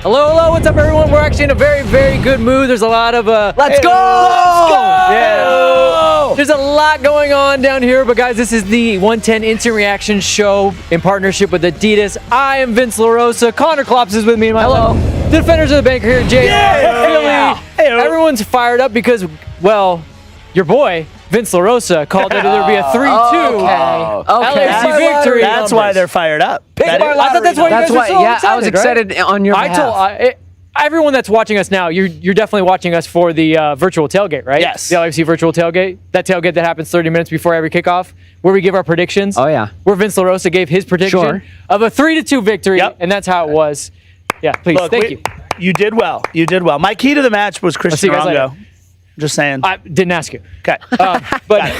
Hello, what's up, everyone? We're actually in a very, very good mood. There's a lot of Let's go! Yeah. There's a lot going on down here, but guys, this is the 110 Instant Reaction Show in partnership with Adidas. I am Vince LaRosa. Connor Klops is with me. Hello. The defenders of the Bank are here. Jay, Philly. Everyone's fired up because, well, your boy Vince LaRosa called it there'd be a 3-2 LAFC victory. That's why they're fired up. I thought that's why you guys were so excited, I was excited on your behalf. Everyone that's watching us now, you're definitely watching us for the virtual tailgate, right? Yes. The LAFC virtual tailgate. That tailgate that happens 30 minutes before every kickoff, where we give our predictions. Oh, yeah. Where Vince LaRosa gave his prediction of a 3-2 victory, and that's how it was. Yeah, please, thank you. You did well. You did well. My key to the match was Christian Rongo. Just saying. I didn't ask you. Okay. But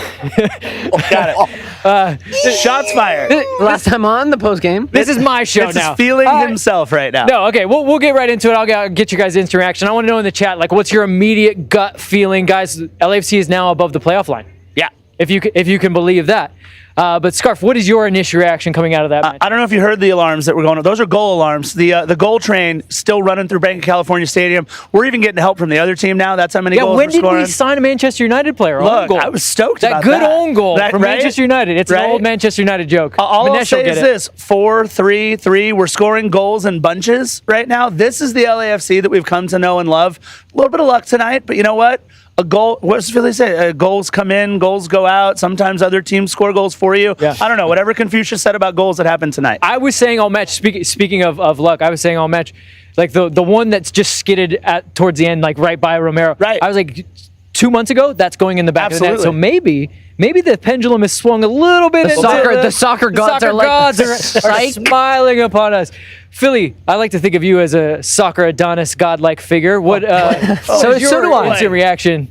Got it. Shots fired. Last time on the post game. This is my show Vince now. is feeling himself right now. No, okay, we'll get right into it. I'll get you guys instant reaction. I want to know in the chat, like, what's your immediate gut feeling, guys? LAFC is now above the playoff line. Yeah. If you can believe that. But Scarf, what is your initial reaction coming out of that match? I don't know if you heard the alarms that were going on. Those are goal alarms. The goal train still running through Banc of California Stadium. We're even getting help from the other team now. That's how many goals when we're did scoring. we sign a Manchester United player? Look, own goal. I was stoked that about good that. own goal from Manchester United. It's an old Manchester United joke. All I'll say is this: 4-3-3. We're scoring goals in bunches right now. This is the LAFC that we've come to know and love. A little bit of luck tonight, but you know what? A goal, what does Philly say? Goals come in, goals go out. Sometimes other teams score goals for you. Yeah. I don't know. Whatever Confucius said about goals that happened tonight. I was saying all match, speaking of luck, I was saying all match, like the one that's just skidded towards the end, like right by Romero. Right. I was like, 2 months ago, that's going in the back of the net. So maybe the pendulum has swung a little bit. The soccer gods are smiling upon us. Philly, I like to think of you as a soccer Adonis godlike figure. What? So do I. Instant reaction.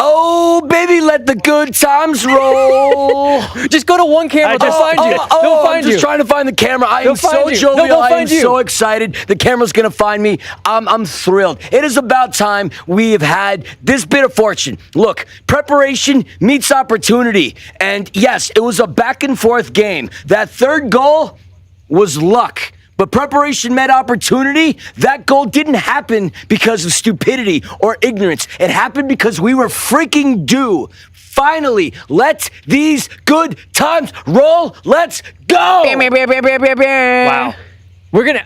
Oh, baby, let the good times roll. Just go to one camera. They'll find you. They'll find you. I'm just trying to find the camera. I am so jovial. I am so excited. The camera's going to find me. I'm thrilled. It is about time we have had this bit of fortune. Look, preparation meets opportunity. And yes, it was a back and forth game. That third goal was luck. But preparation met opportunity. That goal didn't happen because of stupidity or ignorance. It happened because we were freaking due. Finally, let these good times roll. Let's go. Wow. We're going to...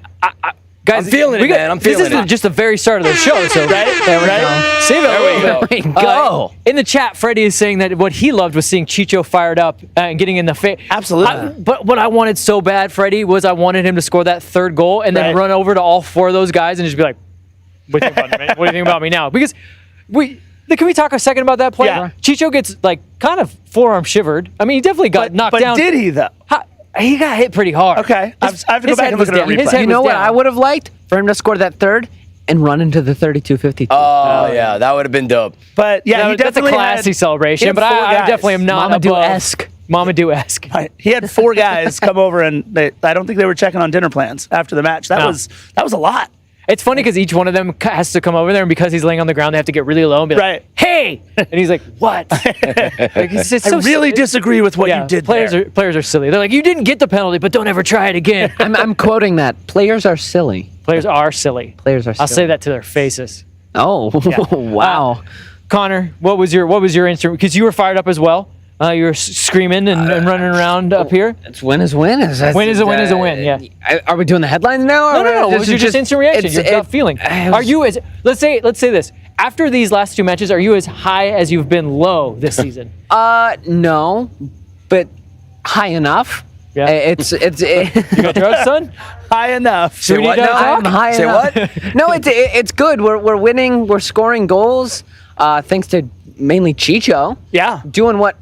Guys, I'm feeling it, man. I'm feeling it. This is just the very start of the show, so there we go. Save it. There we go. In the chat, Freddie is saying that what he loved was seeing Chicho fired up and getting in the face. Absolutely. But what I wanted so bad, Freddie, was I wanted him to score that third goal and then run over to all four of those guys and just be like, "What do you think about me? What do you think about me now?" Because can we talk a second about that play? Yeah. Chicho gets like kind of forearm shivered. I mean, he definitely got knocked down. But did he though? He got hit pretty hard. Okay. I have to go back and look at a replay. You know what I would have liked? For him to score that third and run into the 32-52. Oh, yeah. That would have been dope. But, yeah, he that's a definitely classy celebration, but I definitely am not Mamadou-esque. Mamadou-esque. He had four guys come over, and I don't think they were checking on dinner plans after the match. That was a lot. It's funny because each one of them has to come over there, and because he's laying on the ground, they have to get really low and be like, "Hey!" And he's like, "What?" I really disagree with what you did. Players are silly. They're like, "You didn't get the penalty, but don't ever try it again." I'm quoting that. Players are silly. Players are silly. Players are silly. I'll say that to their faces. Oh, wow. Connor, what was your instant? Because you were fired up as well. You were screaming and running around up here. It's win is win. Win is a win is a win. Yeah. Are we doing the headlines now? No. What was your just instant reaction? Your gut feeling. Are you as let's say this? After these last two matches, are you as high as you've been low this season? No, but high enough. Yeah. You got drugs, son? High enough. Say what now? I'm high enough. What? No, it's good. We're winning. We're scoring goals. Thanks to mainly Chicho. Yeah. Doing what?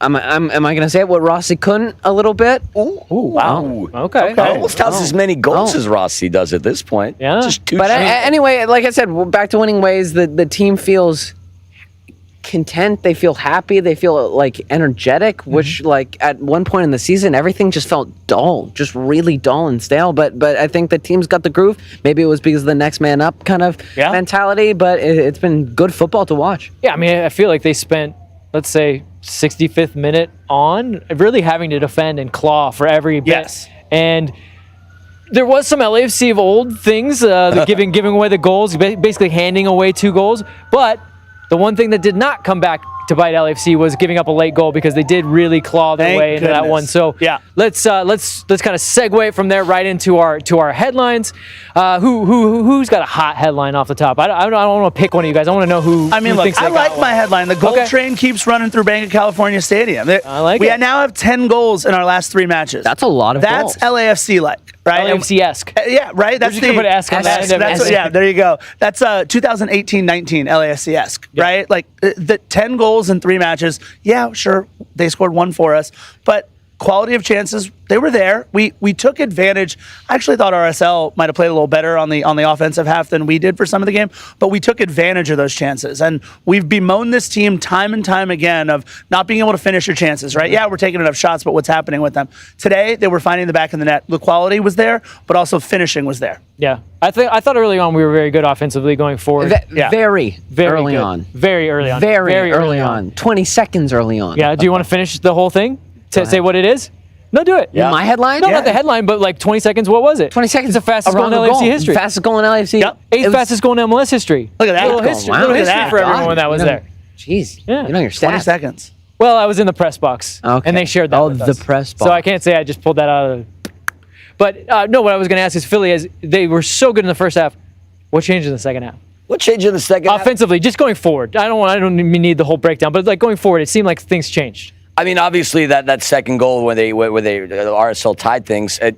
Am I going to say it? What Rossi couldn't a little bit? Ooh, wow. Okay. Almost has as many goals as Rossi does at this point. Yeah. Just two. But anyway, like I said, back to winning ways. The team feels content. They feel happy. They feel like energetic. Which like at one point in the season, everything just felt dull, just really dull and stale. But I think the team's got the groove. Maybe it was because of the next man up kind of mentality. But it's been good football to watch. Yeah, I mean, I feel like they spent, let's say, 65th minute on really having to defend and claw for every bit. Yes. And there was some LAFC of old things, the giving away the goals, basically handing away 2 goals. But the one thing that did not come back to bite LAFC was giving up a late goal, because they did really claw their way into that one. So yeah, let's kind of segue from there right into our headlines. Who's got a hot headline off the top? I don't want to pick one of you guys. I want to know who. I mean, who thinks I like my one. headline. The goal train keeps running through Banc of California Stadium. I like we it. now have 10 goals in our last 3 matches. That's a lot of goals. That's LAFC-like. Right? LAFC-esque. Yeah, right? That's the put ask on that. Yeah, there you go. That's 2018-19 LAFC-esque, right? Like the 10 goals in 3 matches. Yeah, sure, they scored 1 for us, but quality of chances, they were there. We took advantage. I actually thought RSL might have played a little better on the offensive half than we did for some of the game, but we took advantage of those chances. And we've bemoaned this team time and time again of not being able to finish your chances, right? Yeah, we're taking enough shots, but what's happening with them? Today, they were finding the back of the net. The quality was there, but also finishing was there. Yeah. I thought early on we were very good offensively going forward. Very early good. on. Very early on. Very early on. 20 seconds early on. Yeah. Do you want to finish the whole thing? To say what it is? No, do it. Yeah. My headline? No, not the headline, but like 20 seconds. What was it? 20 seconds. It's the fastest goal in LAFC history. Fastest goal in LAFC. Yep. 8th fastest goal in MLS history. Look at that. Little history, Wow. little Look at history that. for everyone that was there. Jeez. Yeah. You know your 20 stats. seconds. Well, I was in the press box, and they shared that with us. the press box. So I can't say I just pulled that out of the... But no, what I was going to ask is Philly, as they were so good in the first half, what changed in the second half? What changed in the second half? Offensively, just going forward. I don't even need the whole breakdown, but like going forward, it seemed like things changed. I mean, obviously that second goal when they RSL tied things, a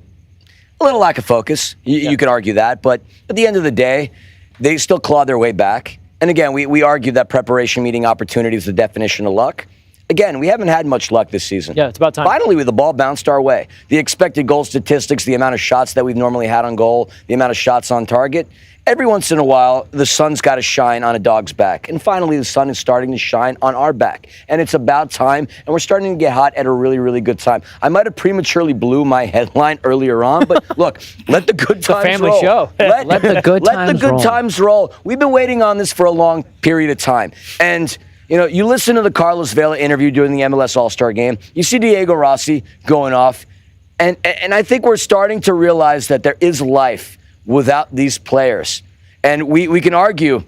little lack of focus. You could argue that, but at the end of the day, they still clawed their way back. And again, we argued that preparation meeting opportunity is the definition of luck. Again, we haven't had much luck this season. Yeah, it's about time. Finally, the ball bounced our way. The expected goal statistics, the amount of shots that we've normally had on goal, the amount of shots on target. Every once in a while, the sun's got to shine on a dog's back. And finally, the sun is starting to shine on our back. And it's about time, and we're starting to get hot at a really, really good time. I might have prematurely blew my headline earlier on, but look, let the good times roll. Family show. Let the good times roll. We've been waiting on this for a long period of time. And you know, you listen to the Carlos Vela interview during the MLS All-Star game. You see Diego Rossi going off. And I think we're starting to realize that there is life without these players. And we can argue.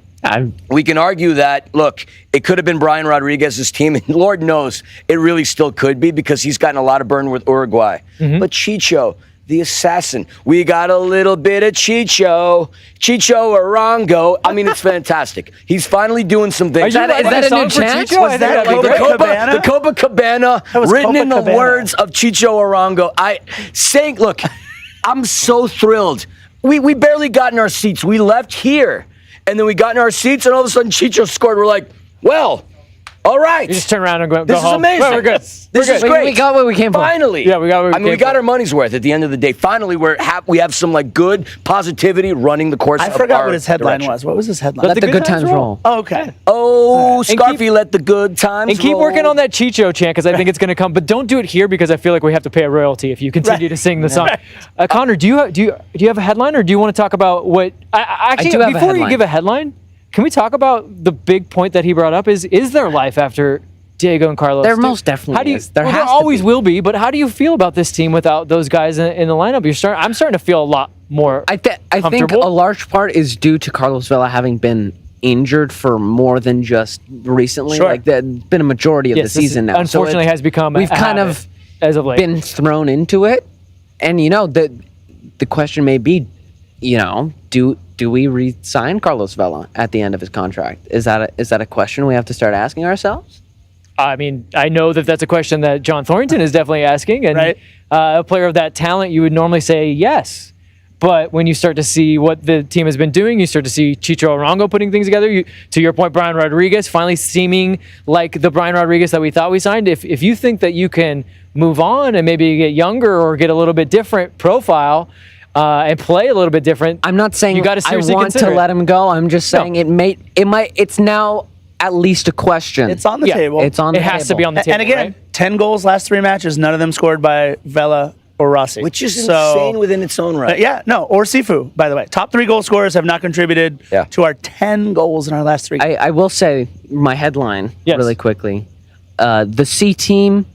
We can argue that, look, it could have been Brian Rodriguez's team, and Lord knows it really still could be because he's gotten a lot of burn with Uruguay. But Chicho, the assassin, we got a little bit of Chicho Arango. I mean, it's fantastic. He's finally doing some things. Is that a new chant? Was that like the Copacabana written in the words of Chicho Arango. Look, I'm so thrilled. We barely got in our seats. We left here, and then we got in our seats, and all of a sudden Chicho scored. We're like, well, all right. You just turn around and go This is home. amazing. Well, we're good. This is great. We got what we came for. Finally. Yeah, we got what we came we got for. our money's worth at the end of the day. Finally, we have some like good positivity running the course of I our forgot what his headline direction. was. What was his headline? Let the good times roll. Oh, okay. Oh, And Scarfy, let the good times And keep roll. working on that Chicho chant, because I think it's going to come. But don't do it here, because I feel like we have to pay a royalty if you continue to sing the song. Connor, do you have a headline, or do you want to talk about what? Actually, do have a before you headline. give a headline, can we talk about the big point that he brought up? Is there life after Diego and Carlos? There most definitely is. There has to always be. will be. But how do you feel about this team without those guys in the lineup? I'm starting to feel a lot more. I think a comfortable. large part is due to Carlos Vela having been injured for more than just recently. Sure. Like that's been a majority of Yes, the season now. unfortunately, So has become. we've a kind habit of as of late been thrown into it, and the question may be, do we re-sign Carlos Vela at the end of his contract? Is that a question we have to start asking ourselves? I mean, I know that that's a question that John Thornton is definitely asking, and Right. A player of that talent, you would normally say yes. But when you start to see what the team has been doing, you start to see Chicho Arango putting things together. To your point, Brian Rodriguez finally seeming like the Brian Rodriguez that we thought we signed. If you think that you can move on and maybe get younger or get a little bit different profile and play a little bit different, I'm not saying you got to I seriously want to consider let him go. I'm just saying it's now at least a question. It's on the table. It's on the It table. has to be on the table. And again, right? 10 goals last 3 matches, none of them scored by Vela or Rossi. Which is insane within its own right. Or Sifu, by the way. Top 3 goal scorers have not contributed to our 10 goals in our last 3 games. I will say my headline Yes. really quickly. The C team,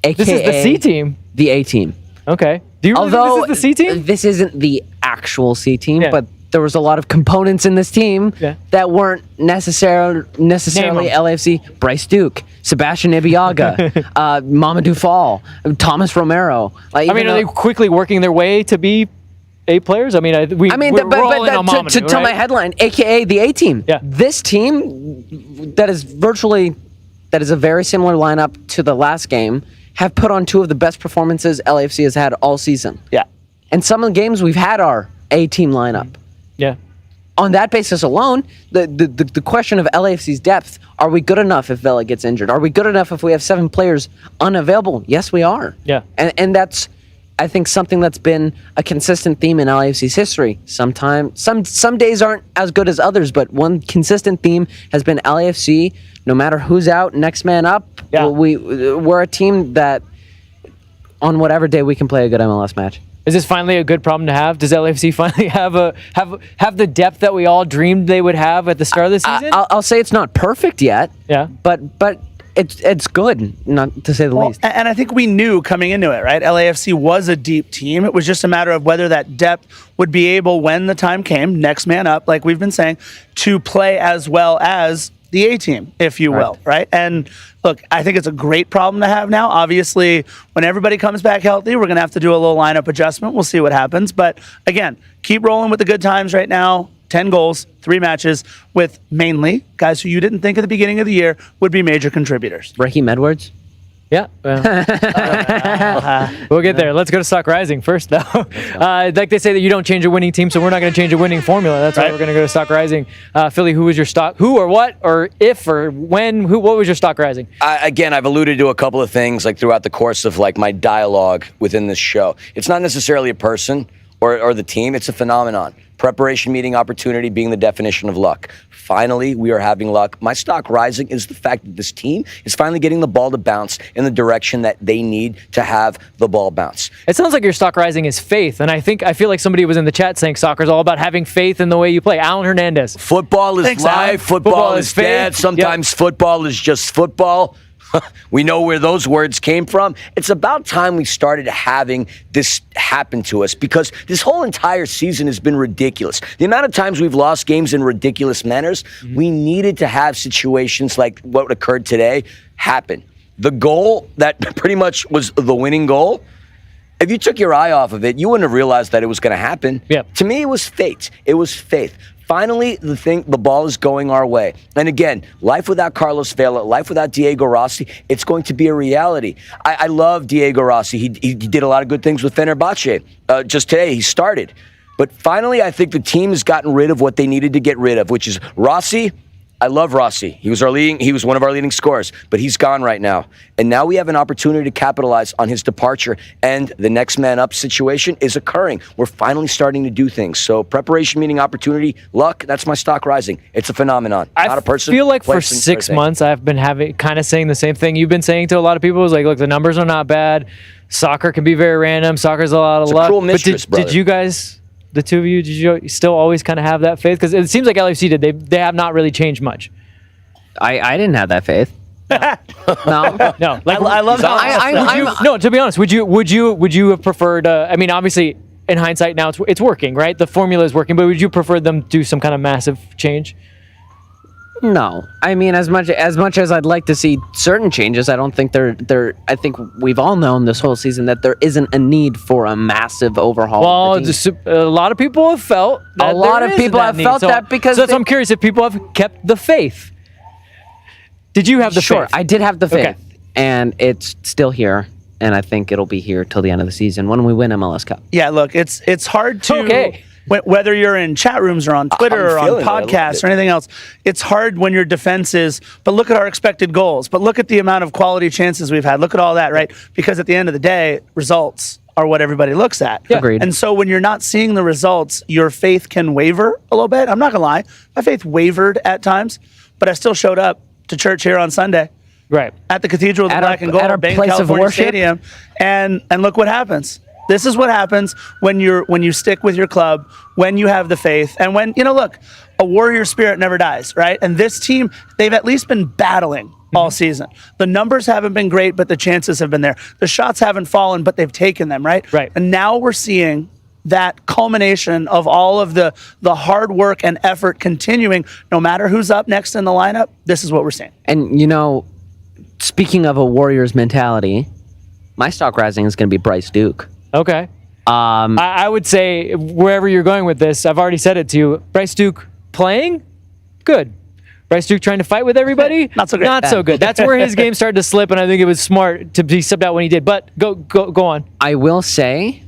aka This is the C team. the A team. Okay. Do you really think this is the C team? This isn't the actual C team, Yeah. but there was a lot of components in this team that weren't necessarily LAFC. Bryce Duke, Sebastian Ibiaga, Mamadou Fall, Thomas Romero. Are they quickly working their way to be A players? We're rolling on Mamadou, to tell my headline, aka the A team. Yeah. This team that is a very similar lineup to the last game have put on two of the best performances LAFC has had all season. Yeah. And some of the games we've had our A team lineup. Yeah. On that basis alone, the question of LAFC's depth, are we good enough if Vela gets injured? Are we good enough if we have 7 players unavailable? Yes, we are. Yeah. And that's, I think, something that's been a consistent theme in LAFC's history. Sometimes, some days aren't as good as others, but one consistent theme has been LAFC, no matter who's out, next man up. Yeah. We're a team that on whatever day we can play a good MLS match. Is this finally a good problem to have? Does LAFC finally have the depth that we all dreamed they would have at the start of the season? I'll say it's not perfect yet. Yeah. But it's good, not to say the least. And I think we knew coming into it, right? LAFC was a deep team. It was just a matter of whether that depth would be able, when the time came, next man up, like we've been saying, to play as well as the A team, if you will, right? And look, I think it's a great problem to have now. Obviously, when everybody comes back healthy, we're going to have to do a little lineup adjustment. We'll see what happens. But again, keep rolling with the good times right now. 10 goals, 3 matches, with mainly guys who you didn't think at the beginning of the year would be major contributors. Raheem Edwards? Yeah. We'll get there. Let's go to Stock Rising first, though. Like they say that you don't change a winning team, so we're not going to change a winning formula. That's why we're going to go to Stock Rising. Philly, who was your stock? Who or what or if or when? What was your Stock Rising? Again, I've alluded to a couple of things like throughout the course of like my dialogue within this show. It's not necessarily a person or the team. It's a phenomenon. Preparation meeting opportunity being the definition of luck. Finally, we are having luck. My stock rising is the fact that this team is finally getting the ball to bounce in the direction that they need to have the ball bounce. It sounds like your stock rising is faith, and I feel like somebody was in the chat saying soccer is all about having faith in the way you play. Alan Hernandez. Football is Thanks, life. Alan. Football is dead. Sometimes football is just football. We know where those words came from. It's about time we started having this happen to us because this whole entire season has been ridiculous. The amount of times we've lost games in ridiculous manners, we needed to have situations like what occurred today happen. The goal that pretty much was the winning goal, if you took your eye off of it, you wouldn't have realized that it was going to happen. Yep. To me, it was fate. It was faith. Finally, the ball is going our way. And again, life without Carlos Vela, life without Diego Rossi, it's going to be a reality. I love Diego Rossi. He did a lot of good things with Fenerbahce. Just today, he started. But finally, I think the team has gotten rid of what they needed to get rid of, which is Rossi. I love Rossi. He was one of our leading scorers, but he's gone right now. And now we have an opportunity to capitalize on his departure, and the next man up situation is occurring. We're finally starting to do things. So preparation meeting opportunity, luck, that's my stock rising. It's a phenomenon, not a person. I feel like for 6 months I've been kind of saying the same thing you've been saying to a lot of people. It's like, look, the numbers are not bad. Soccer can be very random. Soccer's a lot of luck. Cruel mistress, but did you guys... The two of you, did you still always kind of have that faith? Because it seems like LAFC did. They have not really changed much. I didn't have that faith. No. No. I love how no, to be honest, would you have preferred? Obviously, in hindsight, now it's working, right? The formula is working, but would you prefer them do some kind of massive change? No, as much as I'd like to see certain changes, I don't think they're. I think we've all known this whole season that there isn't a need for a massive overhaul. Well, a lot of people have felt that that because I'm curious if people have kept the faith. Did you have the Sure, faith? I did have the faith, Okay. and it's still here, and I think it'll be here till the end of the season when we win MLS Cup. Yeah, look, it's hard to Okay. whether you're in chat rooms or on Twitter or on podcasts or anything else. It's hard when your defense is, but look at our expected goals, but look at the amount of quality chances we've had. Look at all that, right? Because at the end of the day, results are what everybody looks at. Yeah. Agreed. And so when you're not seeing the results, your faith can waver a little bit. I'm not gonna lie, my faith wavered at times, but I still showed up to church here on Sunday. Right. At the Cathedral of the At Black our- and Gold, at our Banc, place of California worship. Stadium, and look what happens. This is what happens when you stick with your club, when you have the faith, and when, look, a warrior spirit never dies, right? And this team, they've at least been battling all season. The numbers haven't been great, but the chances have been there. The shots haven't fallen, but they've taken them, right? Right. And now we're seeing that culmination of all of the hard work and effort continuing, no matter who's up next in the lineup. This is what we're seeing. And, speaking of a Warriors mentality, my stock rising is going to be Bryce Duke. Okay. I would say wherever you're going with this, I've already said it to you. Bryce Duke playing, good. Bryce Duke trying to fight with everybody, Not so great. Not so good. That's where his game started to slip, and I think it was smart to be subbed out when he did. But go on. I will say,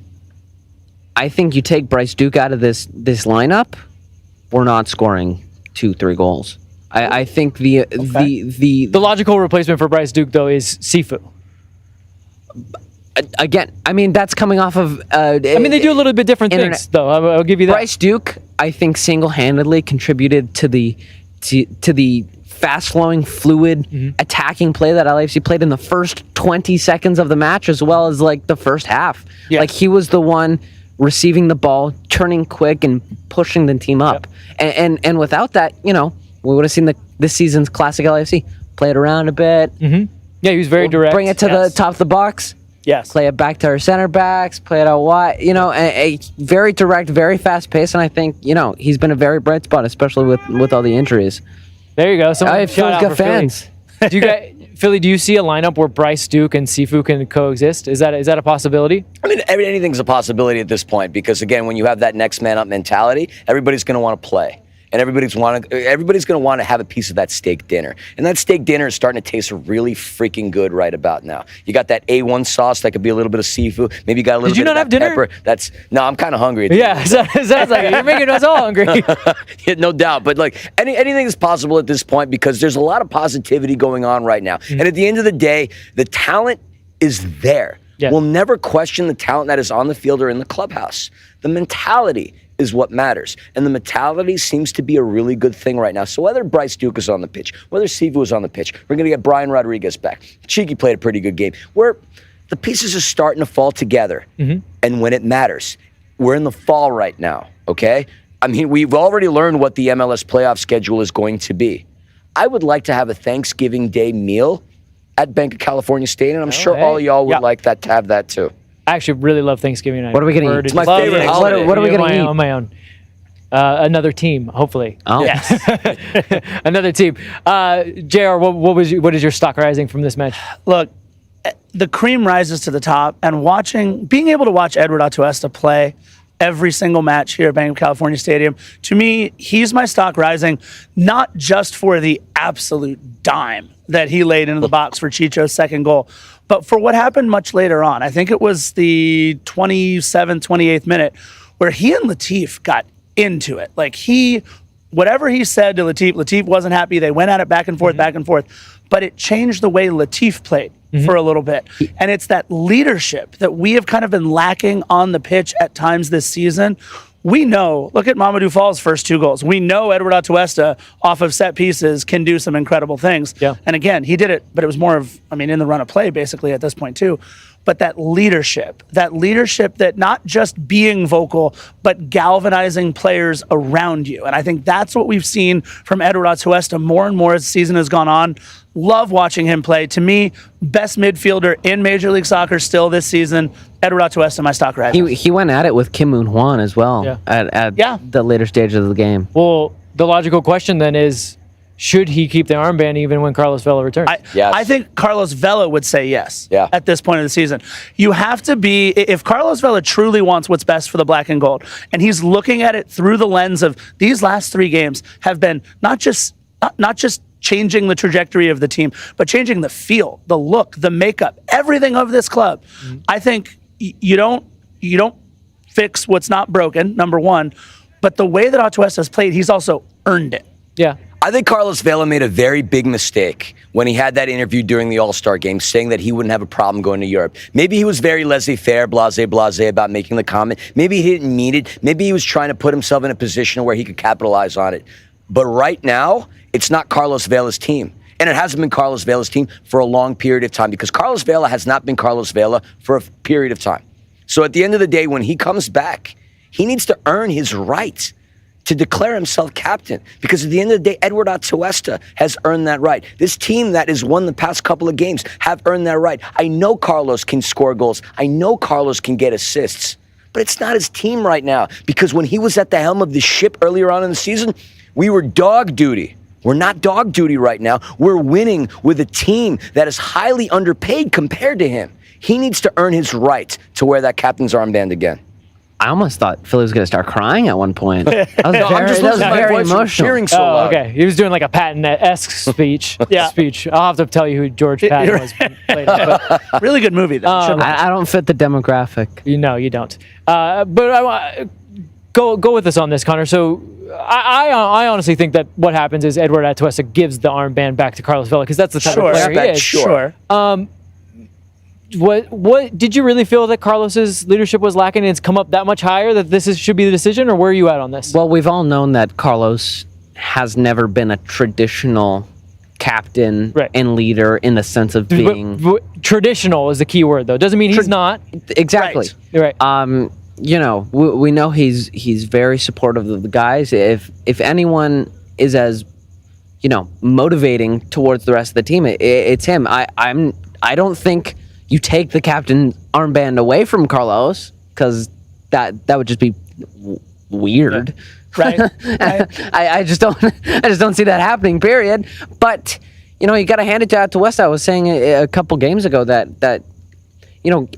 I think you take Bryce Duke out of this lineup, we're not scoring 2-3 goals. I think the logical replacement for Bryce Duke though is Sifu. Again, I mean, that's coming off of. They do a little bit different things, though. I'll give you that. Bryce Duke, I think, single-handedly contributed to the fast-flowing, fluid, attacking play that LAFC played in the first 20 seconds of the match, as well as the first half. Yeah. Like he was the one receiving the ball, turning quick, and pushing the team up. Yep. And without that, we would have seen this season's classic LAFC play it around a bit. Mm-hmm. Yeah, he was very direct. Bring it to the top of the box. Yes. Play it back to our center backs, play it out wide, a very direct, very fast pace. And I think, he's been a very bright spot, especially with all the injuries. There you go. I feel good fans. Philly, do you see a lineup where Bryce Duke and Sifu can coexist? Is that a possibility? I mean, anything's a possibility at this point because, again, when you have that next man up mentality, everybody's going to want to play. And everybody's going to want to have a piece of that steak dinner. And that steak dinner is starting to taste really freaking good right about now. You got that A1 sauce that could be a little bit of seafood. Maybe you got a little bit of that pepper. No, I'm kind of hungry. Yeah, sounds like it. You're making us all hungry. Yeah, no doubt. But anything is possible at this point because there's a lot of positivity going on right now. Mm-hmm. And at the end of the day, the talent is there. Yeah. We'll never question the talent that is on the field or in the clubhouse. The mentality is what matters. And the mentality seems to be a really good thing right now. So whether Bryce Duke is on the pitch, whether Sifu is on the pitch, we're going to get Brian Rodriguez back. Cheeky played a pretty good game. Where the pieces are starting to fall together. Mm-hmm. And when it matters, we're in the fall right now, okay? I mean, we've already learned what the MLS playoff schedule is going to be. I would like to have a Thanksgiving Day meal at Banc of California Stadium, and I'm sure all of y'all would like that to have that too. I actually really love Thanksgiving night. What are we going to eat? It's my favorite holiday. What are we going to eat? On my own. Another team, hopefully. Oh. Yes. Another team. JR, what is your stock rising from this match? Look, the cream rises to the top, and being able to watch Edward Atuesta play every single match here at Banc of California Stadium, to me, he's my stock rising, not just for the absolute dime that he laid into the box for Chicho's second goal, but for what happened much later on. I think it was the 27th, 28th minute where he and Latif got into it. Whatever he said to Latif wasn't happy. They went at it back and forth, but it changed the way Latif played for a little bit. And it's that leadership that we have kind of been lacking on the pitch at times this season. We know, look at Mamadou Fall's first 2 goals. We know Edward Atuesta off of set pieces can do some incredible things. Yeah. And again, he did it, but it was more of, in the run of play basically at this point too. But that leadership that not just being vocal, but galvanizing players around you. And I think that's what we've seen from Edward Atuesta more and more as the season has gone on. Love watching him play. To me, best midfielder in Major League Soccer still this season. Edward Atuesta, my stock rising. He went at it with Kim Moon-Hwan as well at the later stages of the game. Well, the logical question then is, should he keep the armband even when Carlos Vela returns? I think Carlos Vela would say yes at this point of the season. You have to be, if Carlos Vela truly wants what's best for the black and gold, and he's looking at it through the lens of these last 3 games have been not just changing the trajectory of the team, but changing the feel, the look, the makeup, everything of this club. Mm-hmm. I think you don't fix what's not broken, number one, but the way that Atuesta has played, he's also earned it. Yeah. I think Carlos Vela made a very big mistake when he had that interview during the All-Star game saying that he wouldn't have a problem going to Europe. Maybe he was very laissez-faire, blasé about making the comment. Maybe he didn't mean it. Maybe he was trying to put himself in a position where he could capitalize on it. But right now, it's not Carlos Vela's team. And it hasn't been Carlos Vela's team for a long period of time because Carlos Vela has not been Carlos Vela for a period of time. So at the end of the day, when he comes back, he needs to earn his right to declare himself captain, because at the end of the day, Edward Atuesta has earned that right. This team that has won the past couple of games have earned that right. I know Carlos can score goals. I know Carlos can get assists, but it's not his team right now, because when he was at the helm of the ship earlier on in the season, we were dog duty. We're not dog duty right now. We're winning with a team that is highly underpaid compared to him. He needs to earn his right to wear that captain's armband again. I almost thought Philly was going to start crying at one point. That was I'm just losing my voice from emotional. cheering so loud. Okay. He was doing like a Patton-esque speech. Speech. I'll have to tell you who George Patton was. Later, but, Really good movie, though. I don't fit the demographic. you don't. But I want go with us on this, Connor. So I honestly think that what happens is Edward Atuesta gives the armband back to Carlos Vela, because that's the type of player he is. Sure. What did you really feel that Carlos's leadership was lacking, and it's come up that much higher that should be the decision, or where are you at on this? Well, we've all known that Carlos has never been a traditional captain and leader in the sense of being traditional is the key word, though. Doesn't mean he's not. Exactly. Right. You know, we know he's very supportive of the guys. If anyone is as, you know, motivating towards the rest of the team, it's him. I don't think you take the captain armband away from Carlos, because that would just be weird. Right. I just don't see that happening, period. But, you know, you got to hand it to Atuesta. I was saying a couple games ago that you know,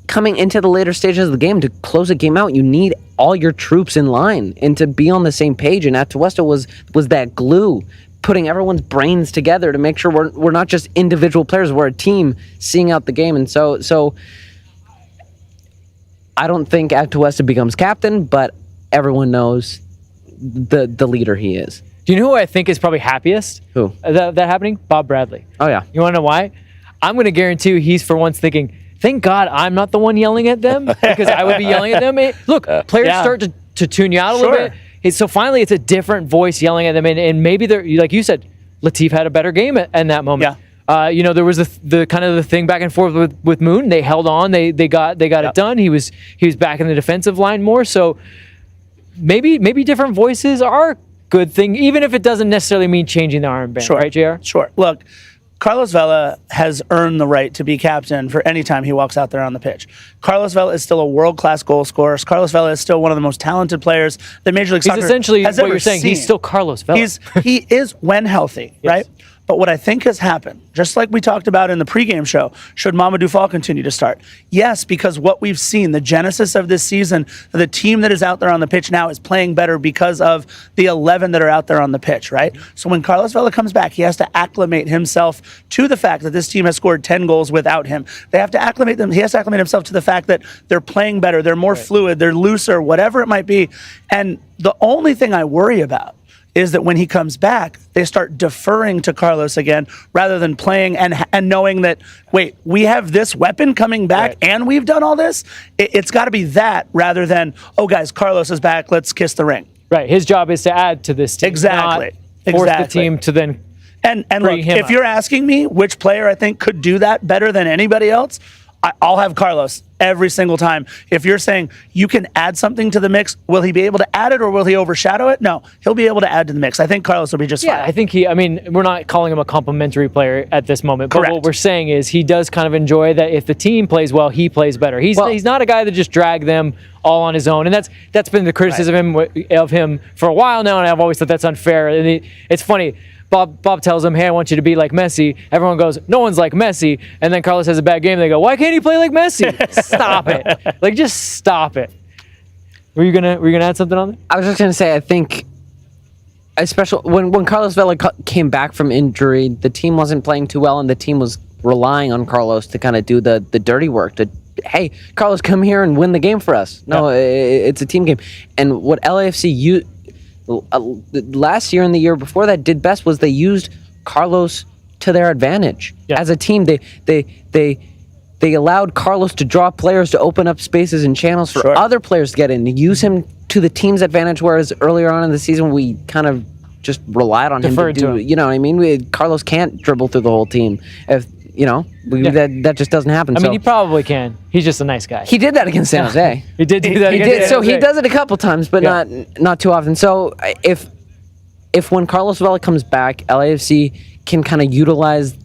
coming into the later stages of the game, to close a game out, you need all your troops in line and to be on the same page. And Atuesta was that glue, putting everyone's brains together to make sure we're not just individual players, we're a team seeing out the game. And so I don't think Atuesta becomes captain, but everyone knows the leader he is. Do you know who I think is probably happiest? Who? That happening? Bob Bradley. Oh, yeah. You want to know why? I'm going to guarantee he's for once thinking, thank God I'm not the one yelling at them, because I would be yelling at them. Look, players start to tune you out a little bit. So finally, it's a different voice yelling at them, and maybe they're, like you said, Latif had a better game in that moment. Yeah. You know, there was the kind of the thing back and forth with Moon. They held on. They got it done. He was back in the defensive line more. So maybe different voices are a good thing, even if it doesn't necessarily mean changing the armband. Sure. Right, JR? Sure. Look, Carlos Vela has earned the right to be captain for any time he walks out there on the pitch. Carlos Vela is still a world-class goal scorer. Carlos Vela is still one of the most talented players that Major League Soccer has ever seen. He's essentially what you're saying. He's still Carlos Vela. He is when healthy, right? But what I think has happened, just like we talked about in the pregame show, should Mamadou Fall continue to start? Yes, because what we've seen, the genesis of this season, the team that is out there on the pitch now is playing better because of the 11 that are out there on the pitch, right? So when Carlos Vela comes back, he has to acclimate himself to the fact that this team has scored 10 goals without him. He has to acclimate himself to the fact that they're playing better, they're more fluid, they're looser, whatever it might be. And the only thing I worry about is that when he comes back, they start deferring to Carlos again, rather than playing and knowing that, wait, we have this weapon coming back and we've done all this. It's got to be that, rather than, oh, guys, Carlos is back, let's kiss the ring. Right. His job is to add to this team. Exactly. Not force the team to then and look, if you're asking me which player I think could do that better than anybody else, I'll have Carlos every single time. If you're saying you can add something to the mix, will he be able to add it, or will he overshadow it? No, he'll be able to add to the mix. I think Carlos will be just fine. Yeah, I think we're not calling him a complimentary player at this moment. Correct. But what we're saying is he does kind of enjoy that if the team plays well, he plays better. He's not a guy that just drag them all on his own. And that's been the criticism of him for a while now, and I've always thought that's unfair. And it's funny. Bob tells him, hey, I want you to be like Messi. Everyone goes, no one's like Messi. And then Carlos has a bad game. They go, why can't he play like Messi? Stop it. Like, just stop it. Were you gonna add something on there? I was just going to say, I think, especially when Carlos Vela came back from injury, the team wasn't playing too well, and the team was relying on Carlos to kind of do the dirty work, to, hey, Carlos, come here and win the game for us. No, it's a team game. And what LAFC last year and the year before that did best was they used Carlos to their advantage. As a team, they allowed Carlos to draw players to open up spaces and channels for other players to get in, use him to the team's advantage, whereas earlier on in the season we kind of just relied on him to do, you know what I mean? Carlos can't dribble through the whole team. If that just doesn't happen. I mean, he probably can. He's just a nice guy. He did that against San Jose. He did do that. He against did. San So Jose. he does it a couple times, but not too often. So if when Carlos Vela comes back, LAFC can kind of utilize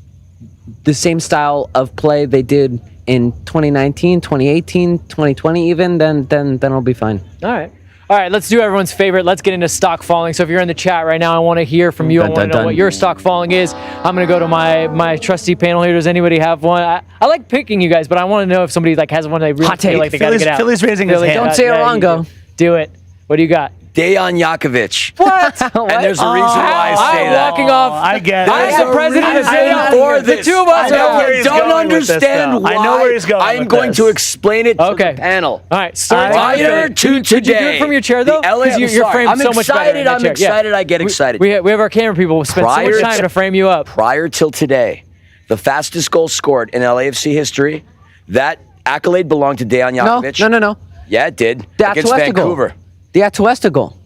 the same style of play they did in 2019, 2018, 2020 even, then it'll be fine. All right, let's do everyone's favorite. Let's get into stock falling. So if you're in the chat right now, I want to hear from you. I want to know what your stock falling is. I'm going to go to my trusty panel here. Does anybody have one? I like picking you guys, but I want to know if somebody has one they really feel like they got to get out. Philly's raising his hand. Don't say Orongo. Do it. What do you got? Dejan Jakovic. What? And there's a reason why I say I'm that. walking off. I get it. I'm the president of Dejan. for The this. two of us I know where are. he's don't going with this, understand though. why. I know where he's going I'm with going this. to explain it to Okay. the panel. All right, start Prior to today. Could you do it from your chair, though? the LA, 'Cause you're framed I'm so much better in excited. that I'm chair. excited. Yeah. I get excited. We have our camera people who spend so Prior much time to frame you up. Prior till today, the fastest goal scored in LAFC history, that accolade belonged to Dejan Jakovic. No. Yeah, it did. The Against Atuesta Vancouver. goal. The Atuesta goal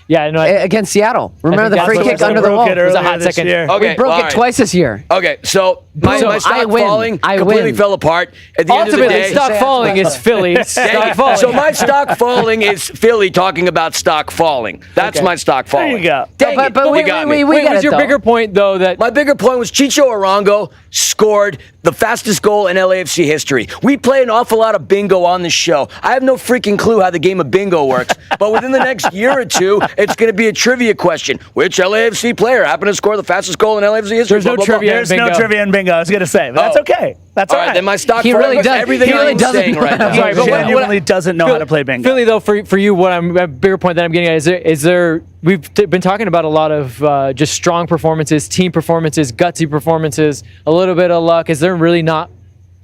Yeah, no. against Seattle. Remember the that's free what kick we under the broke wall? it was a hot second. Okay, We broke all it right. twice this year. Okay, so my So stock I win. falling I completely win. fell apart. At the end of the Ultimately, day, stock falling is Philly. Stock falling. so my stock falling is Philly talking about stock falling. That's Okay. my stock falling. There you go. Dang But- it, but you we- got we- me. we- Wait, get was it, your though. bigger point, though, that My bigger point was Chicho Arango scored the fastest goal in LAFC history. We play an awful lot of bingo on this show. I have no freaking clue how the game of bingo works, but within the next year or two, it's going to be a trivia question. Which LAFC player happened to score the fastest goal in LAFC history? There's no Blah, blah, blah. trivia. There's Bingo. no trivia in bingo. I was going to say, but that's Oh. okay. That's All all right, right. then my stock He falling really was does- everything he really I'm doesn't saying know right how to now. Sorry, but what- genuinely doesn't know how to play bingo. Philly, though, for you, what I'm a bigger point that I'm getting at is there we've been talking about a lot of just strong performances, team performances, gutsy performances, a little bit of luck. Is there really not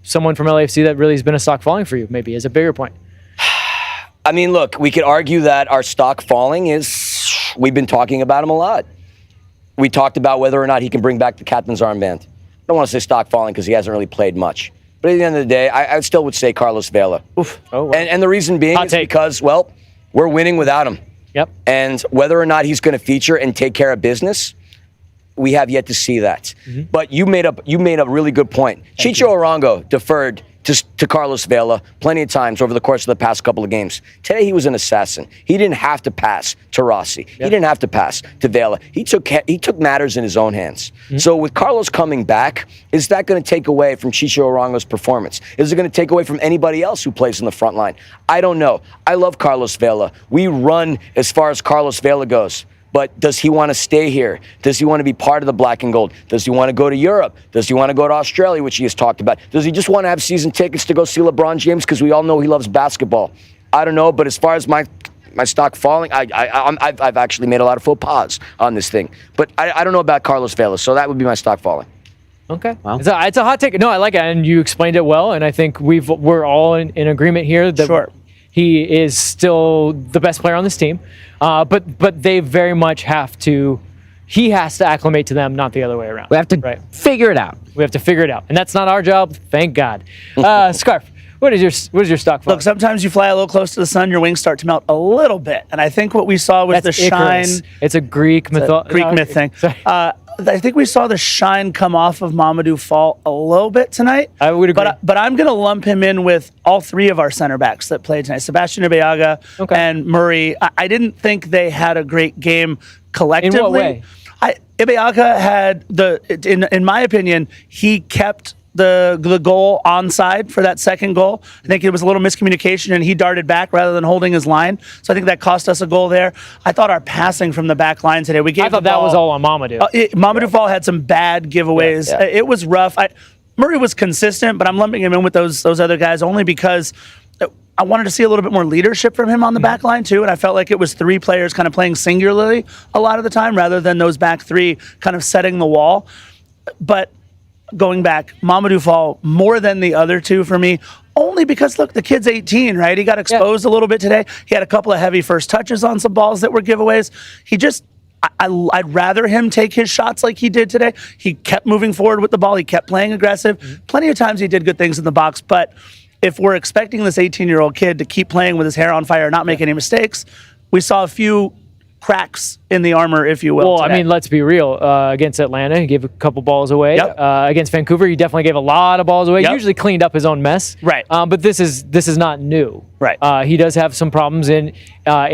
someone from LAFC that really has been a stock falling for you? Maybe as a bigger point. I mean, look, we could argue that our stock falling is, we've been talking about him a lot. We talked about whether or not he can bring back the captain's armband. I don't want to say stock falling because he hasn't really played much. But at the end of the day, I still would say Carlos Vela. Oof. Oh, wow. And the reason being Hot is take. because, well, we're winning without him. Yep. And whether or not he's going to feature and take care of business, we have yet to see that. But you made a really good point. Chicho Arango deferred to Carlos Vela plenty of times over the course of the past couple of games. Today he was an assassin. He didn't have to pass to Rossi. He didn't have to pass to Vela. He took matters in his own hands. So with Carlos coming back, is that going to take away from Chicho Arango's performance? Is it going to take away from anybody else who plays in the front line? I don't know. I love Carlos Vela. We run as far as Carlos Vela goes. But does he want to stay here? Does he want to be part of the black and gold? Does he want to go to Europe? Does he want to go to Australia, which he has talked about? Does he just want to have season tickets to go see LeBron James because we all know he loves basketball? I don't know, but as far as my stock falling, I've actually made a lot of faux pas on this thing. But I don't know about Carlos Vela, so that would be my stock falling. Okay. Wow. It's a hot take. No, I like it, and you explained it well, and I think we're all in agreement here that Sure. he is still the best player on this team. But they very much have to. He has to acclimate to them, not the other way around. We have to figure it out. We have to figure it out, and that's not our job. Thank God. Scarf. What is your stock fall? Look, sometimes you fly a little close to the sun, your wings start to melt a little bit. And I think what we saw was That's the shine. Icarus. It's a Greek Myth thing. Sorry. I think we saw the shine come off of Mamadou Fall a little bit tonight. I would agree. But I'm going to lump him in with all three of our center backs that played tonight, Sebastian Ibeaga Okay. and Murray. I didn't think they had a great game collectively. In what way? Ibeaga had in my opinion, he kept the goal onside for that second goal. I think it was a little miscommunication and he darted back rather than holding his line. So I think that cost us a goal there. I thought our passing from the back line today, we gave I thought the that ball, was all on Mamadou. Mamadou Fall had some bad giveaways. Yeah. It was rough. Murray was consistent, but I'm lumping him in with those other guys only because I wanted to see a little bit more leadership from him on the back line too, and I felt like it was three players kind of playing singularly a lot of the time rather than those back three kind of setting the wall. But going back, Mamadou Fall more than the other two for me, only because, look, the kid's 18, right? He got exposed a little bit today. He had a couple of heavy first touches on some balls that were giveaways. He just, I'd rather him take his shots like he did today. He kept moving forward with the ball. He kept playing aggressive. Plenty of times he did good things in the box, but if we're expecting this 18-year-old kid to keep playing with his hair on fire and not make any mistakes, we saw a few cracks in the armor, if you will. Well, today. I mean, let's be real. Against Atlanta, he gave a couple balls away. Yep. Against Vancouver, he definitely gave a lot of balls away. Yep. Usually cleaned up his own mess. Right. But this is not new. Right. He does have some problems in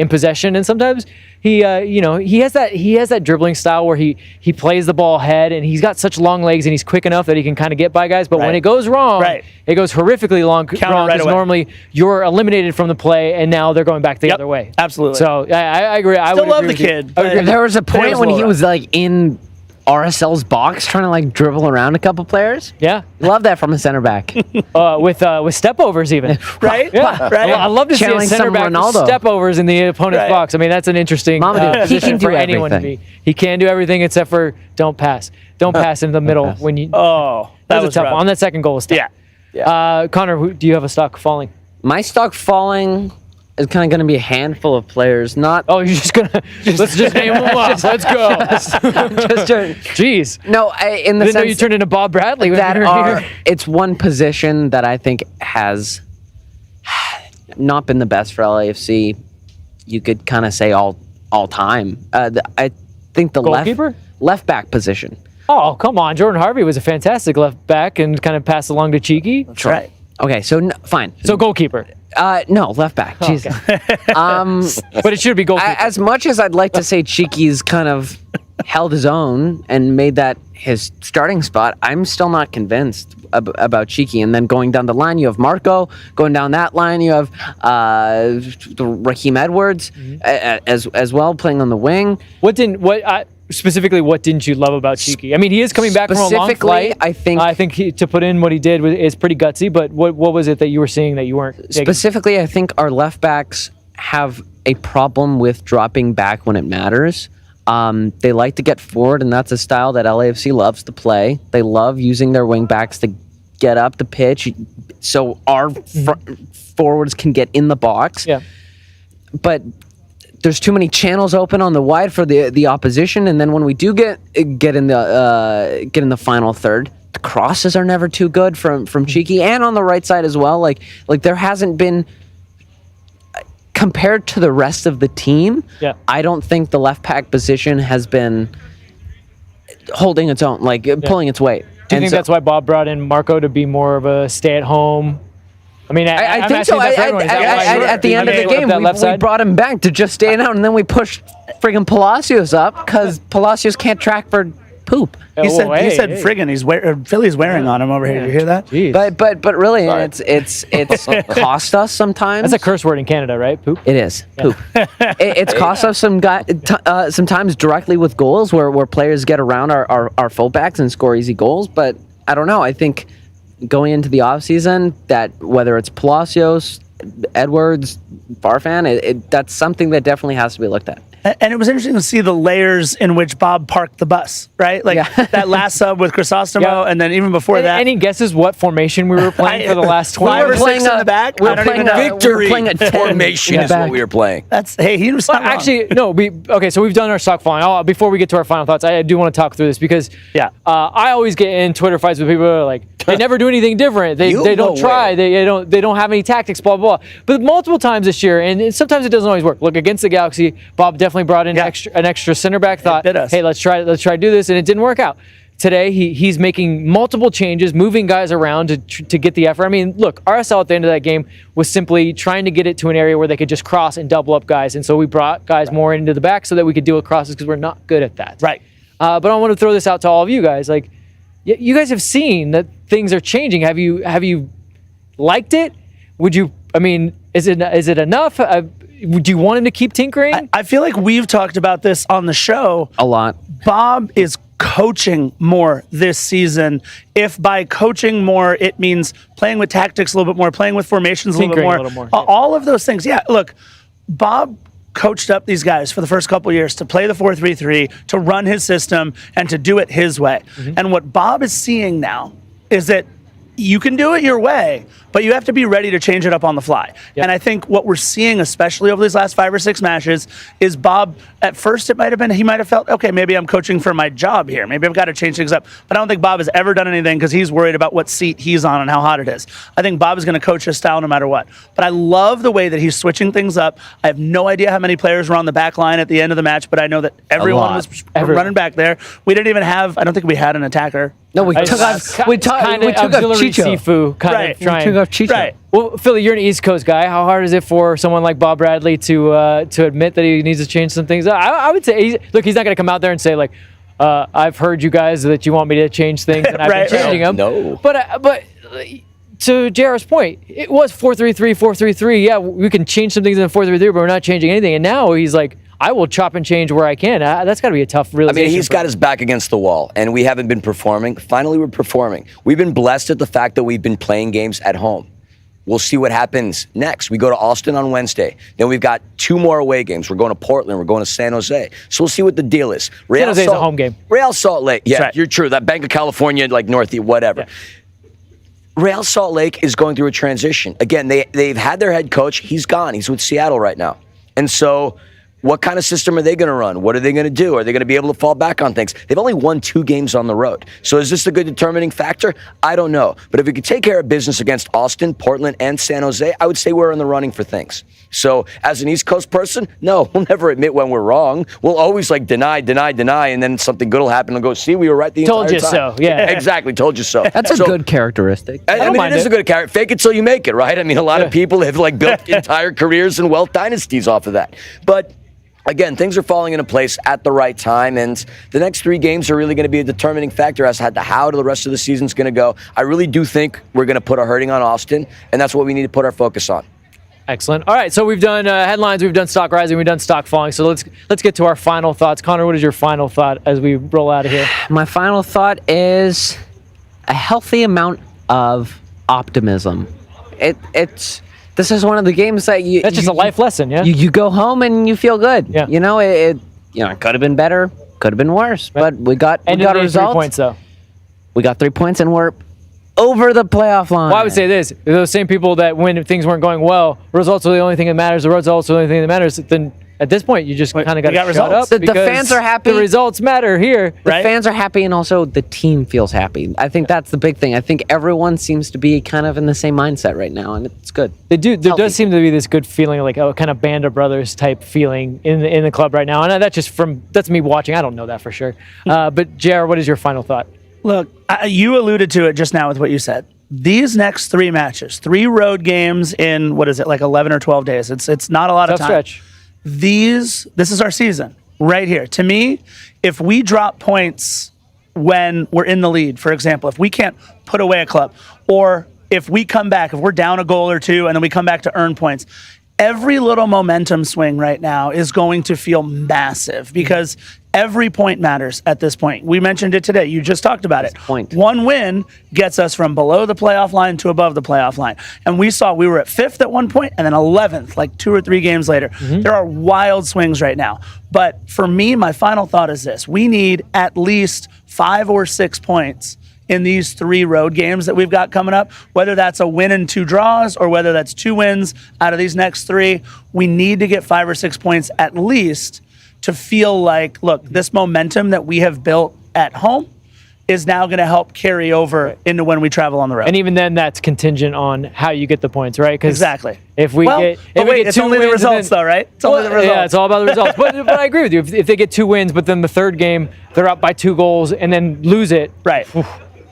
possession, and sometimes he has that dribbling style where he plays the ball ahead, and he's got such long legs and he's quick enough that he can kind of get by guys. But when Right. it goes wrong, Right. it goes horrifically wrong right because away. normally you're eliminated from the play, and now they're going back the Yep. other way. Absolutely. So I agree. I Still would love agree the with you. kid. I would agree. but There was a point a when he little was like in RSL's box trying to like dribble around a couple players. Yeah. Love that from a center back. With step overs even. right. Yeah, Right. I love to see a Channeling center some back with Ronaldo. step overs in the opponent's Right. box. I mean, that's an interesting Mamadou, he position can do for anyone to everything. be. He can do everything except for don't pass. Don't pass in the middle pass. when you. Oh, that that was was a tough rough. one. On that second goal was tough. Yeah. Connor, do you have a stock falling? My stock falling is kind of going to be a handful of players, not Oh, you're just gonna let's just name them off. Let's go. just to, Jeez, no, in the didn't know sense you turned into Bob Bradley when that you were are here. it's one position that I think has not been the best for LAFC. You could kind of say all time. I think the Goalkeeper? left back position. Oh, come on. Jordan Harvey was a fantastic left back and kind of passed along to Cheeky. That's right. Okay, so fine. So goalkeeper. No, left back. Oh, Jesus. But it should be goalkeeper. As much as I'd like to say Cheeky's kind of held his own and made that his starting spot, I'm still not convinced about Cheeky. And then going down the line, you have Marco. Going down that line, you have Raheem Edwards as well, playing on the wing. Specifically, what didn't you love about Cheeky? I mean, he is coming back from a long Specifically, flight. I think to put in what he did is pretty gutsy. But what was it that you were seeing that you weren't digging? Specifically, I think our left backs have a problem with dropping back when it matters. They like to get forward, and that's a style that LAFC loves to play. They love using their wing backs to get up the pitch so our forwards can get in the box. Yeah. But there's too many channels open on the wide for the opposition, and then when we do get in the final third, the crosses are never too good from Cheeky, and on the right side as well. Like there hasn't been, compared to the rest of the team. Yeah. I don't think the left back position has been holding its own, pulling its weight. Do you think that's why Bob brought in Marco to be more of a stay-at-home? I mean, I I'm think so. asking that for everyone. Is that why At the end of the you game, that left we side? brought him back to just stay out, and then we pushed friggin' Palacios up because Palacios can't track for poop. He said hey. friggin'. Philly's wearing on him over here. Did you hear that? Jeez. But really, it's cost us sometimes. That's a curse word in Canada, right? Poop. It is poop. It's cost us sometimes directly with goals where players get around our fullbacks and score easy goals. But I don't know. I think going into the offseason, that whether it's Palacios, Edwards, Farfan, that's something that definitely has to be looked at. And it was interesting to see the layers in which Bob parked the bus, right? Like that last sub with Crisostomo, Yeah. and then even before that. Any guesses what formation we were playing for the last 20 Five or years? six in the back? We I were don't playing even know. a Victory playing a 10 formation in the is what back. we were playing. He was Well, not wrong. actually, no. Okay, so we've done our stock falling. Before we get to our final thoughts, I do want to talk through this because Yeah. I always get in Twitter fights with people who are like, they never do anything different. They don't no try. way. They don't have any tactics. Blah blah. Blah. But multiple times this year, and sometimes it doesn't always work. Look, against the Galaxy, Bob definitely brought in an extra center back. Thought, bit us. hey, let's try to do this, and it didn't work out. Today, he's making multiple changes, moving guys around to get the effort. I mean, look, RSL at the end of that game was simply trying to get it to an area where they could just cross and double up guys. And so we brought guys more into the back so that we could deal with crosses because we're not good at that. Right. But I want to throw this out to all of you guys. Like, you guys have seen that things are changing. Have you liked it? Would you? I mean, is it enough? Do you want him to keep tinkering? I feel like we've talked about this on the show. A lot. Bob is coaching more this season. If by coaching more, it means playing with tactics a little bit more, playing with formations a little bit Tinkering more. a little more, yeah. All of those things. Yeah, look, Bob coached up these guys for the first couple of years to play the 4-3-3, to run his system, and to do it his way. Mm-hmm. And what Bob is seeing now is that you can do it your way, but you have to be ready to change it up on the fly. Yep. And I think what we're seeing, especially over these last 5 or 6 matches, is Bob, at first it might have been, he might have felt, okay, maybe I'm coaching for my job here. Maybe I've got to change things up. But I don't think Bob has ever done anything because he's worried about what seat he's on and how hot it is. I think Bob is going to coach his style no matter what. But I love the way that he's switching things up. I have no idea how many players were on the back line at the end of the match, but I know that everyone was running back there. We didn't even have, I don't think we had an attacker. No, we took off auxiliary Sifu kind of trying. We took off Chicho. Right. Well, Philly, you're an East Coast guy. How hard is it for someone like Bob Bradley to admit that he needs to change some things? I would say, he's not going to come out there and say like, "I've heard you guys that you want me to change things, and I've been changing them." No. But to JR's point, it was 4-3-3, 4-3-3. Yeah, we can change some things in 4-3-3, but we're not changing anything. And now he's like, I will chop and change where I can. That's got to be a tough realization. I mean, he's got his back against the wall, and we haven't been performing. Finally, we're performing. We've been blessed at the fact that we've been playing games at home. We'll see what happens next. We go to Austin on Wednesday. Then we've got 2 more away games. We're going to Portland. We're going to San Jose. So we'll see what the deal is. San Jose's a home game. Real Salt Lake. Yeah, right. You're true. That Banc of California, like Northeast, whatever. Yeah. Real Salt Lake is going through a transition. Again, they've had their head coach. He's gone. He's with Seattle right now. And so what kind of system are they going to run? What are they going to do? Are they going to be able to fall back on things? They've only won 2 games on the road. So is this a good determining factor? I don't know. But if we could take care of business against Austin, Portland, and San Jose, I would say we're in the running for things. So as an East Coast person, no, we'll never admit when we're wrong. We'll always like deny, and then something good will happen and go, see, we were right the entire time. Told you so, yeah. Exactly, told you so. That's a good characteristic. I mean, it is a good character. Fake it till you make it, right? I mean, a lot of people have like built entire careers and wealth dynasties off of that. But again, things are falling into place at the right time, and the next 3 games are really going to be a determining factor as to how the rest of the season's going to go. I really do think we're going to put our hurting on Austin, and that's what we need to put our focus on. Excellent. All right, so we've done headlines, we've done stock rising, we've done stock falling. So let's get to our final thoughts. Connor, what is your final thought as we roll out of here? My final thought is a healthy amount of optimism. This is one of the games that That's just a life lesson, yeah? You go home and you feel good. Yeah. You know, it could have been better, could have been worse, but we got results. 3 points, though. We got 3 points and we're over the playoff line. Well, I would say this. Those same people that when things weren't going well, results are the only thing that matters, the results are the only thing that matters, then at this point, you just kind of got to shut up. The fans are happy. The results matter here. The fans are happy, and also the team feels happy. I think that's the big thing. I think everyone seems to be kind of in the same mindset right now, and it's good. They do. There does seem to be this good feeling, like a kind of band of brothers type feeling in the club right now, and that's me watching. I don't know that for sure. But JR, what is your final thought? Look, you alluded to it just now with what you said. These next 3 matches, 3 road games in, what is it, like 11 or 12 days. It's not a lot of time. Stretch. This is our season right here. To me, if we drop points when we're in the lead, for example, if we can't put away a club, or if we come back, if we're down a goal or 2 and then we come back to earn points, every little momentum swing right now is going to feel massive because every point matters at this point. We mentioned it today. You just talked about it. Point. 1 win gets us from below the playoff line to above the playoff line. And we were at 5th at one point and then 11th, like 2 or 3 games later. There are wild swings right now. But for me, my final thought is this. We need at least 5 or 6 points in these 3 road games that we've got coming up, whether that's a win and 2 draws or whether that's 2 wins out of these next 3, we need to get 5 or 6 points at least to feel like, look, this momentum that we have built at home is now going to help carry over into when we travel on the road. And even then, that's contingent on how you get the points, right? Exactly. If we get, it's only the results, though, right? It's only the results. Yeah, it's all about the results. But I agree with you. If they get 2 wins, but then the 3rd game they're up by 2 goals and then lose it, Right.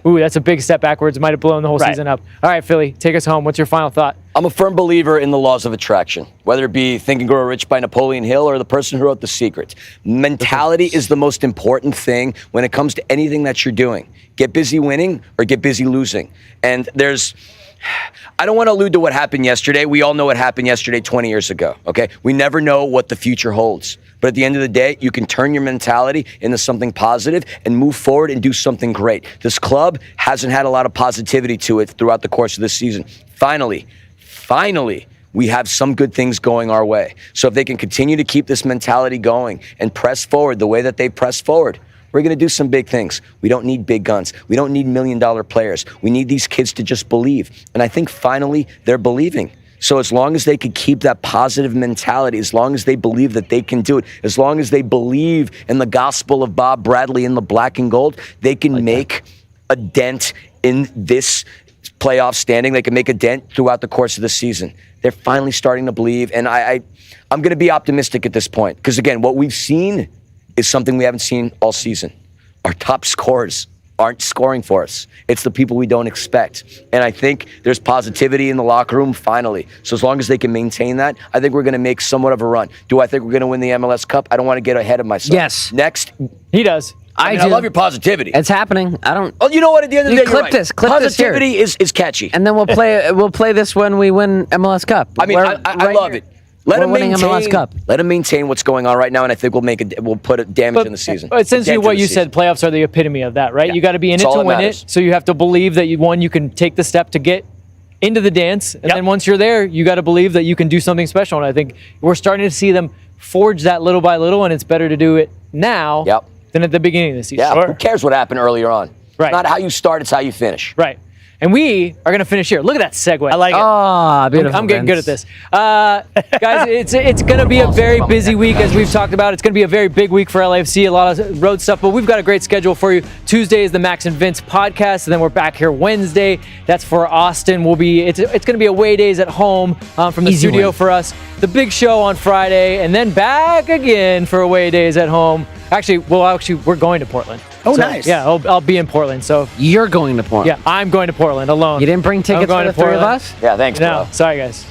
Ooh, that's a big step backwards. Might have blown the whole season up. All right, Philly, take us home. What's your final thought? I'm a firm believer in the laws of attraction, whether it be Think and Grow Rich by Napoleon Hill or the person who wrote The Secret. Mentality is the most important thing when it comes to anything that you're doing. Get busy winning or get busy losing. And I don't want to allude to what happened yesterday. We all know what happened yesterday 20 years ago, okay? We never know what the future holds. But at the end of the day, you can turn your mentality into something positive and move forward and do something great. This club hasn't had a lot of positivity to it throughout the course of this season. Finally, we have some good things going our way. So if they can continue to keep this mentality going and press forward the way that they press forward, we're going to do some big things. We don't need big guns. We don't need $1 million players. We need these kids to just believe. And I think finally they're believing. So as long as they could keep that positive mentality, as long as they believe that they can do it, as long as they believe in the gospel of Bob Bradley in the black and gold, they can make a dent in this playoff standing. They can make a dent throughout the course of the season. They're finally starting to believe. And I'm going to be optimistic at this point. Because again, what we've seen is something we haven't seen all season. Our top scorers aren't scoring for us. It's the people we don't expect. And I think there's positivity in the locker room finally. So as long as they can maintain that, I think we're going to make somewhat of a run. Do I think we're going to win the MLS Cup? I don't want to get ahead of myself. Yes. Next. He does. I love your positivity. It's happening. I don't. Oh, you know what? At the end of the day, clip this. Clip positivity this is catchy. and then we'll play this when we win MLS Cup. I mean, I love it. Let them winning maintain. MLS Cup. Let them maintain what's going on right now, and I think we'll put a damage in the season. But essentially, what you said, playoffs are the epitome of that, right? Yeah. You got to be in It's it all to that win matters. it. So you have to believe that you can take the step to get into the dance, and then once you're there, you got to believe that you can do something special. And I think we're starting to see them forge that little by little, and it's better to do it now than at the beginning of the season. Yeah, who cares what happened earlier on? Right. It's not how you start, it's how you finish. Right. And we are going to finish here. Look at that segue. I like it. Oh, beautiful. I'm getting good at Vince. this. Guys, it's going to be a very busy week, as we've talked about. It's going to be a very big week for LAFC, a lot of road stuff, but we've got a great schedule for you. Tuesday is the Max and Vince podcast, and then we're back here Wednesday. That's for Austin. It's going to be away days at home from the Easy studio win. for us. The big show on Friday, and then back again for away days at home. Actually, we're going to Portland. Oh, nice. Yeah, I'll be in Portland. So You're going to Portland. yeah, I'm going to Portland alone. You didn't bring tickets for going the to three of Portland. us? Yeah, thanks, No, bro. sorry guys.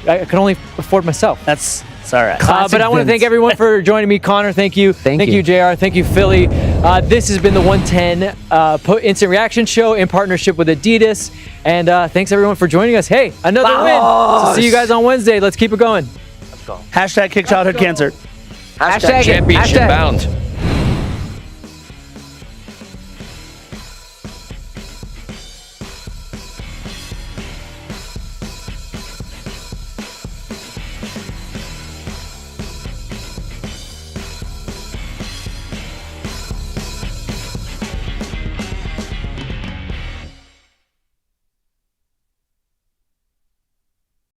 I can only afford myself. It's all right. But I want to thank everyone for joining me. Connor, thank you. Thank you, you. JR. Thank you, Philly. This has been the 110 Instant Reaction Show in partnership with Adidas. And thanks everyone for joining us. Hey, another win. So see you guys on Wednesday. Let's keep it going. Hashtag kick childhood cancer. Hashtag it. championship Hashtag. bound.